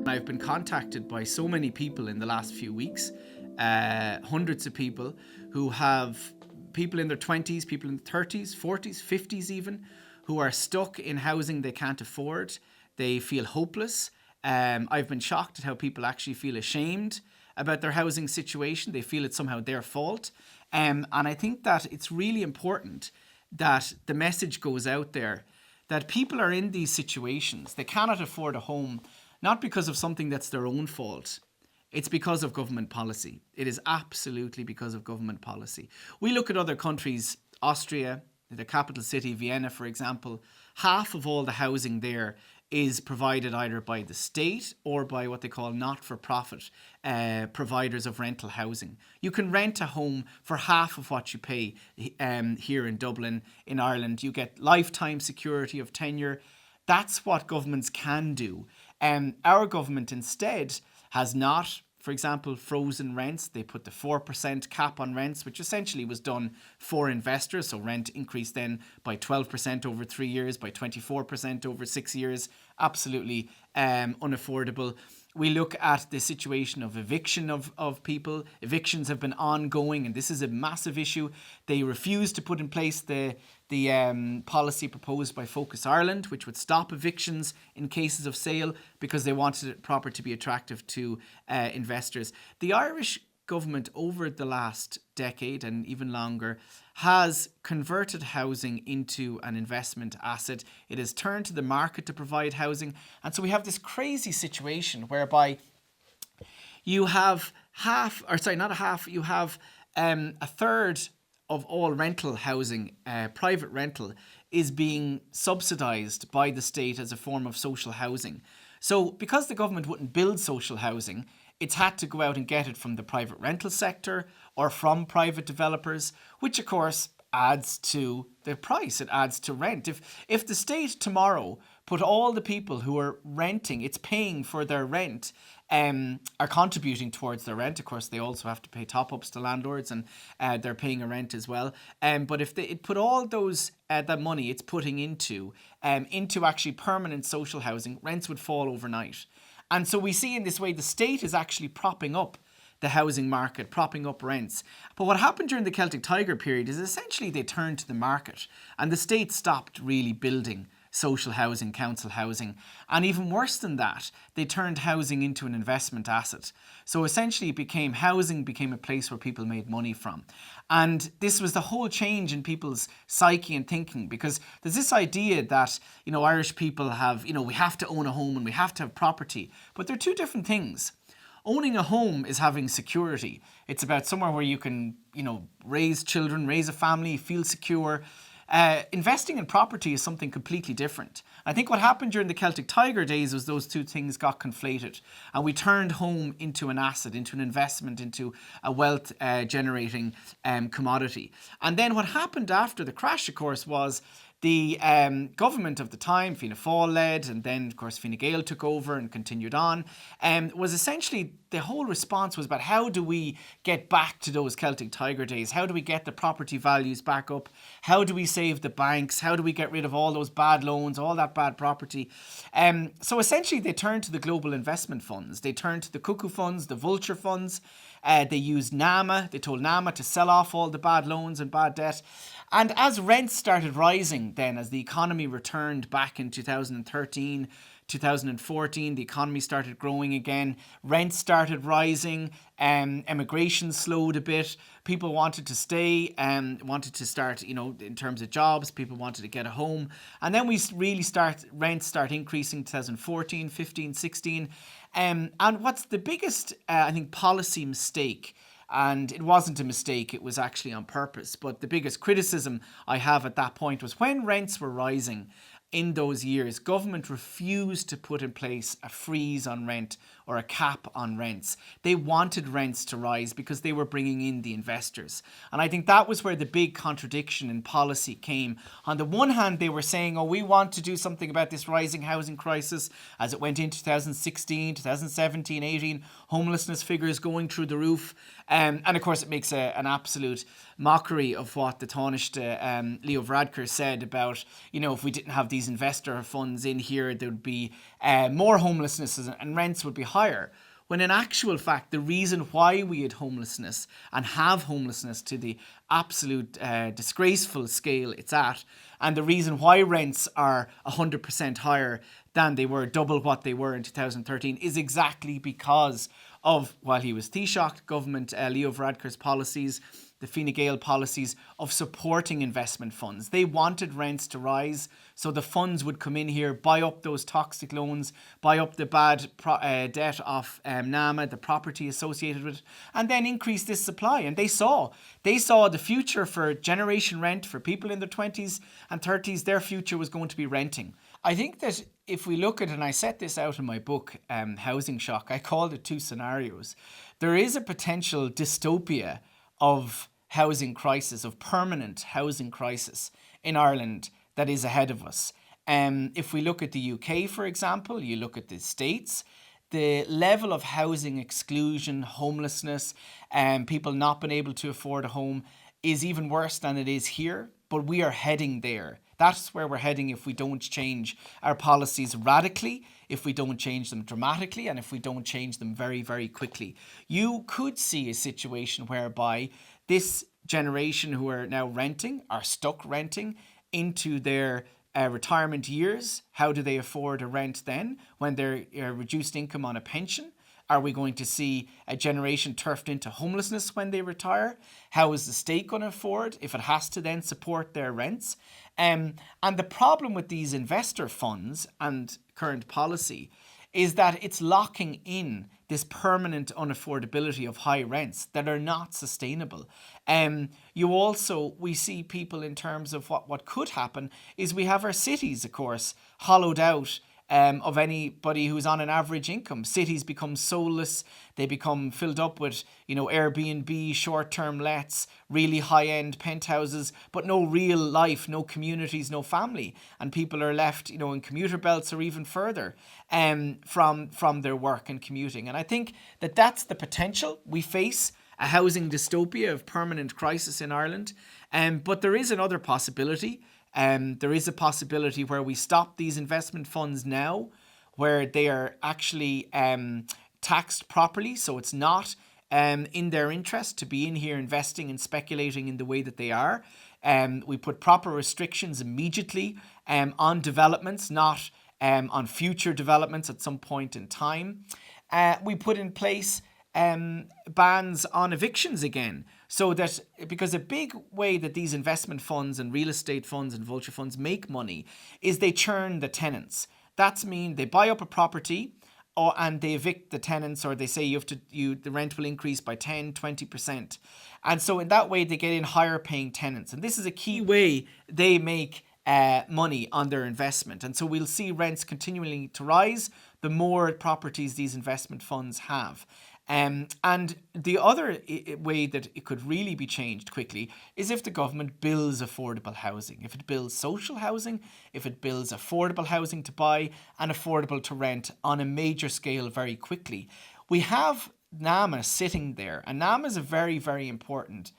I've been contacted by so many people in the last few weeks, hundreds of people who have people in their 20s, people in their 30s, 40s, 50s even, who are stuck in housing they can't afford. They feel hopeless. I've been shocked at how people actually feel ashamed about their housing situation. They feel it's somehow their fault. And I think that it's really important that the message goes out there that people are in these situations. They cannot afford a home, not because of something that's their own fault. It's because of government policy. It is absolutely because of government policy. We look at other countries, Austria, the capital city, Vienna, for example. Half of all the housing there is provided either by the state or by what they call not-for-profit providers of rental housing. You can rent a home for half of what you pay here in Dublin. In Ireland, you get lifetime security of tenure. That's what governments can do. Our government instead has not, for example, frozen rents. They put the 4% cap on rents, which essentially was done for investors. So rent increased then by 12% over 3 years, by 24% over 6 years. Absolutely unaffordable. We look at the situation of eviction of people. Evictions have been ongoing, and this is a massive issue. They refused to put in place the policy proposed by Focus Ireland, which would stop evictions in cases of sale because they wanted it proper to be attractive to investors. The Irish government over the last decade and even longer has converted housing into an investment asset. It has turned to the market to provide housing. And so we have this crazy situation whereby you have you have a third of all rental housing, private rental, is being subsidised by the state as a form of social housing. So because the government wouldn't build social housing, it's had to go out and get it from the private rental sector or from private developers, which of course adds to the price. It adds to rent. If the state tomorrow put all the people who are renting, it's paying for their rent, are contributing towards their rent. Of course, they also have to pay top-ups to landlords, and they're paying a rent as well. But if it put all those that money it's putting into actually permanent social housing, rents would fall overnight. And so we see in this way the state is actually propping up the housing market, propping up rents. But what happened during the Celtic Tiger period is essentially they turned to the market, and the state stopped really building social housing, council housing. And even worse than that, they turned housing into an investment asset. So essentially housing became a place where people made money from. And this was the whole change in people's psyche and thinking, because there's this idea that, Irish people have, we have to own a home and we have to have property. But they're two different things. Owning a home is having security. It's about somewhere where you can, raise children, raise a family, feel secure. Investing in property is something completely different. I think what happened during the Celtic Tiger days was those two things got conflated, and we turned home into an asset, into an investment, into a wealth generating commodity. And then what happened after the crash, of course, was the government of the time, Fianna Fáil led, and then of course Fine Gael took over and continued on, was essentially the whole response was about how do we get back to those Celtic Tiger days? How do we get the property values back up? How do we save the banks? How do we get rid of all those bad loans, all that bad property? So essentially they turned to the global investment funds. They turned to the cuckoo funds, the vulture funds. They used NAMA. They told NAMA to sell off all the bad loans and bad debt. And as rents started rising then, as the economy returned back in 2013, 2014, the economy started growing again, rents started rising, immigration slowed a bit, people wanted to stay, wanted to start, in terms of jobs, people wanted to get a home. And then rents start increasing 2014, 15, 16. And what's the biggest, I think, policy mistake, and it wasn't a mistake, it was actually on purpose, but the biggest criticism I have at that point was when rents were rising in those years, government refused to put in place a freeze on rent or a cap on rents. They wanted rents to rise because they were bringing in the investors. And I think that was where the big contradiction in policy came. On the one hand, they were saying, oh, we want to do something about this rising housing crisis as it went into 2016, 2017, 18, homelessness figures going through the roof. And of course, it makes an absolute mockery of what the Taoiseach Leo Varadkar said about, if we didn't have these investor funds in here, there would be more homelessness and rents would be higher. When in actual fact, the reason why we had homelessness and have homelessness to the absolute disgraceful scale it's at, and the reason why rents are 100% higher than they were, double what they were in 2013, is exactly because of, while he was Taoiseach, government Leo Varadkar's policies, the Fine Gael policies of supporting investment funds. They wanted rents to rise, so the funds would come in here, buy up those toxic loans, buy up the bad debt of NAMA, the property associated with it, and then increase this supply. And they saw the future for generation rent, for people in their 20s and 30s, their future was going to be renting. I think that if we look at, and I set this out in my book, Housing Shock, I called it 2 scenarios. There is a potential dystopia of housing crisis, of permanent housing crisis in Ireland that is ahead of us. If we look at the UK, for example, you look at the States, the level of housing exclusion, homelessness, people not being able to afford a home is even worse than it is here, but we are heading there. That's where we're heading if we don't change our policies radically, if we don't change them dramatically, and if we don't change them very, very quickly. You could see a situation whereby this generation who are now renting are stuck renting into their retirement years. How do they afford a rent then when they're reduced income on a pension? Are we going to see a generation turfed into homelessness when they retire? How is the state going to afford if it has to then support their rents? And the problem with these investor funds and current policy is that it's locking in this permanent unaffordability of high rents that are not sustainable. We see people in terms of what could happen is we have our cities, of course, hollowed out of anybody who's on an average income. Cities become soulless. They become filled up with, Airbnb, short-term lets, really high-end penthouses, but no real life, no communities, no family. And people are left, in commuter belts or even further from their work and commuting. And I think that that's the potential. We face a housing dystopia of permanent crisis in Ireland. But there is another possibility. There is a possibility where we stop these investment funds now, where they are actually taxed properly. So it's not in their interest to be in here investing and speculating in the way that they are. We put proper restrictions immediately on developments, not on future developments at some point in time. We put in place bans on evictions again. So that, because a big way that these investment funds and real estate funds and vulture funds make money is they churn the tenants. That's mean they buy up a property and they evict the tenants, or they say the rent will increase by 10, 20%. And so in that way they get in higher paying tenants. And this is a key way they make money on their investment. And so we'll see rents continually to rise the more properties these investment funds have. And the other way that it could really be changed quickly is if the government builds affordable housing. If it builds social housing, if it builds affordable housing to buy and affordable to rent on a major scale very quickly. We have NAMA sitting there, and NAMA is a very, very important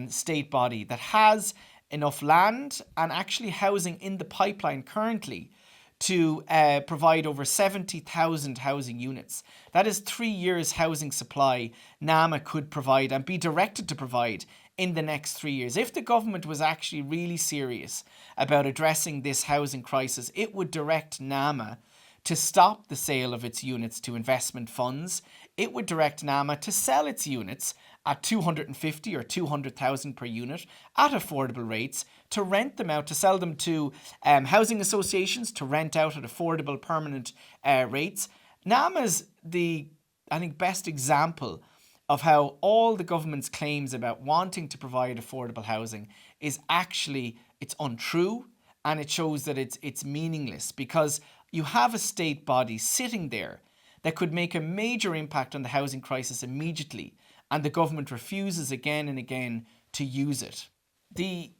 state body that has enough land and actually housing in the pipeline currently to provide over 70,000 housing units. That is 3 years housing supply NAMA could provide and be directed to provide in the next 3 years. If the government was actually really serious about addressing this housing crisis, it would direct NAMA to stop the sale of its units to investment funds. It would direct NAMA to sell its units at 250 or 200,000 per unit at affordable rates, to rent them out, to sell them to housing associations, to rent out at affordable permanent rates. NAMA's the, I think, best example of how all the government's claims about wanting to provide affordable housing is actually, it's untrue, and it shows that it's meaningless, because you have a state body sitting there that could make a major impact on the housing crisis immediately, and the government refuses again and again to use it. The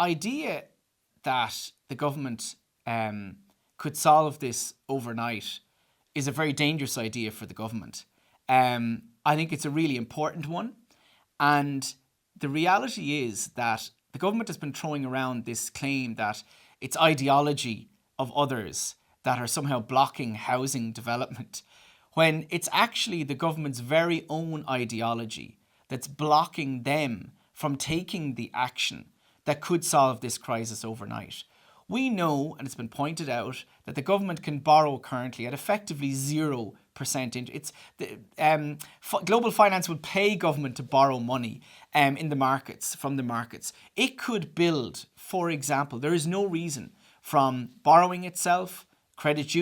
idea that the government could solve this overnight is a very dangerous idea for the government. I think it's a really important one. And the reality is that the government has been throwing around this claim that it's ideology of others that are somehow blocking housing development, when it's actually the government's very own ideology that's blocking them from taking the action that could solve this crisis overnight. We know, and it's been pointed out, that the government can borrow currently at effectively 0% interest. Global finance would pay government to borrow money in the markets, from the markets. It could build, for example, there is no reason from borrowing itself. The credit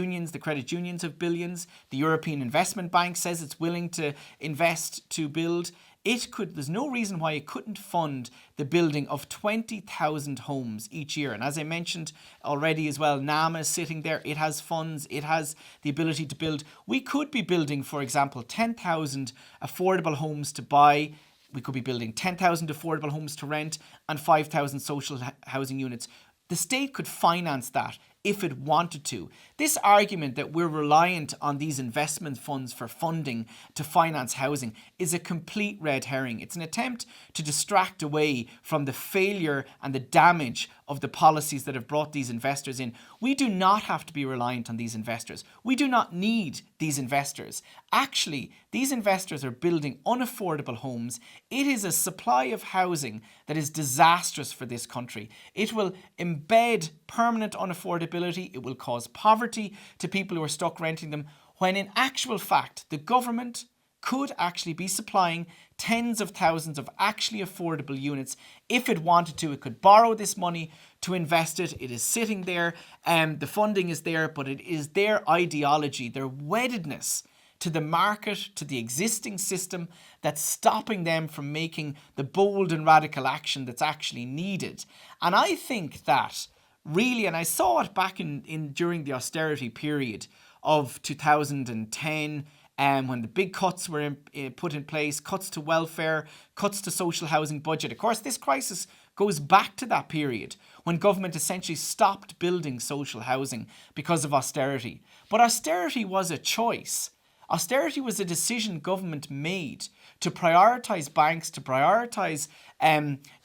unions have billions. The European Investment Bank says it's willing to invest to build. There's no reason why it couldn't fund the building of 20,000 homes each year. And as I mentioned already as well, NAMA is sitting there. It has funds. It has the ability to build. We could be building, for example, 10,000 affordable homes to buy. We could be building 10,000 affordable homes to rent and 5,000 social housing units. The state could finance that if it wanted to. This argument that we're reliant on these investment funds for funding to finance housing is a complete red herring. It's an attempt to distract away from the failure and the damage of the policies that have brought these investors in. We do not have to be reliant on these investors. We do not need these investors. Actually, these investors are building unaffordable homes. It is a supply of housing that is disastrous for this country. It will embed permanent unaffordability. It will cause poverty to people who are stuck renting them, when in actual fact, the government could actually be supplying tens of thousands of actually affordable units. If it wanted to, it could borrow this money to invest it. It is sitting there, the funding is there, but it is their ideology, their weddedness to the market, to the existing system, that's stopping them from making the bold and radical action that's actually needed. And I think that really, and I saw it back during the austerity period of 2010, when the big cuts were put in place, cuts to welfare, cuts to social housing budget. Of course, this crisis goes back to that period when government essentially stopped building social housing because of austerity. But austerity was a choice. Austerity was a decision government made to prioritise banks, to prioritise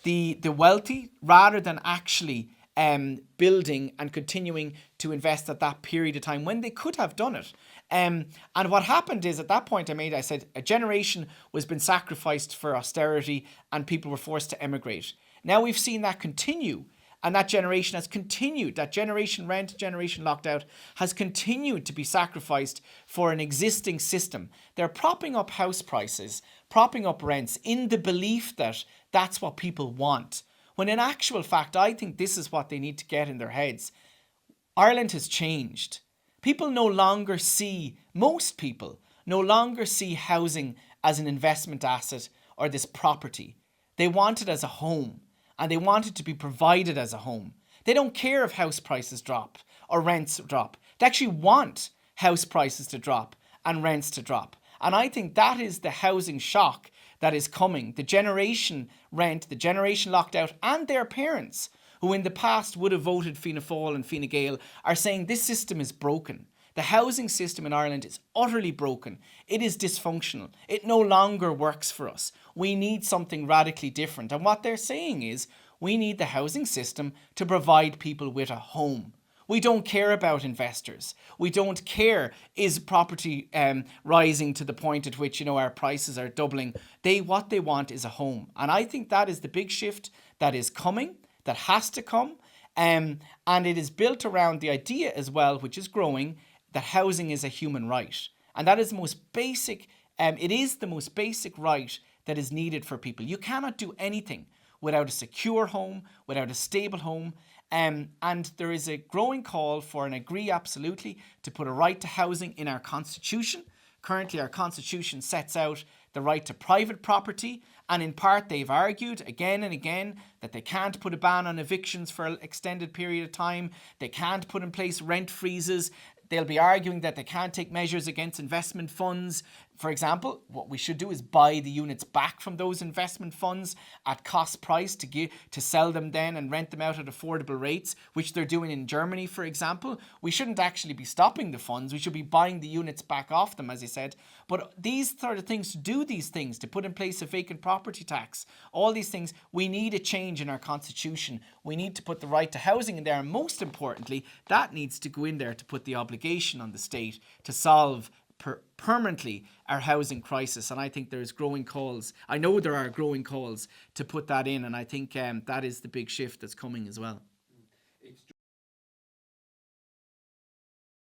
the wealthy, rather than actually building and continuing to invest at that period of time when they could have done it. And what happened is, at that point I said a generation was been sacrificed for austerity and people were forced to emigrate. Now we've seen that continue, and that generation has continued. That generation rent, generation locked out, has continued to be sacrificed for an existing system. They're propping up house prices, propping up rents in the belief that that's what people want. When in actual fact, I think this is what they need to get in their heads. Ireland has changed. Most people no longer see housing as an investment asset or this property. They want it as a home, and they want it to be provided as a home. They don't care if house prices drop or rents drop. They actually want house prices to drop and rents to drop. And I think that is the housing shock that is coming. The generation rent, the generation locked out, and their parents, who in the past would have voted Fianna Fáil and Fine Gael, are saying this system is broken. The housing system in Ireland is utterly broken. It is dysfunctional. It no longer works for us. We need something radically different. And what they're saying is, we need the housing system to provide people with a home. We don't care about investors. We don't care, is property rising to the point at which, our prices are doubling. What they want is a home. And I think that is the big shift that is coming, that has to come. And it is built around the idea as well, which is growing, that housing is a human right. And that is the most basic, it is the most basic right that is needed for people. You cannot do anything without a secure home, without a stable home. And there is a growing call for, and I agree absolutely, to put a right to housing in our constitution. Currently, our constitution sets out the right to private property, and in part they've argued again and again that they can't put a ban on evictions for an extended period of time. They can't put in place rent freezes. They'll be arguing that they can't take measures against investment funds. For example, what we should do is buy the units back from those investment funds at cost price to sell them then and rent them out at affordable rates, which they're doing in Germany, for example. We shouldn't actually be stopping the funds. We should be buying the units back off them, as I said. But these sort of things, to do these things, to put in place a vacant property tax, all these things, we need a change in our constitution. We need to put the right to housing in there. And most importantly, that needs to go in there to put the obligation on the state to solve permanently our housing crisis. And I think there's growing calls. I know there are growing calls to put that in. And I think that is the big shift that's coming as well.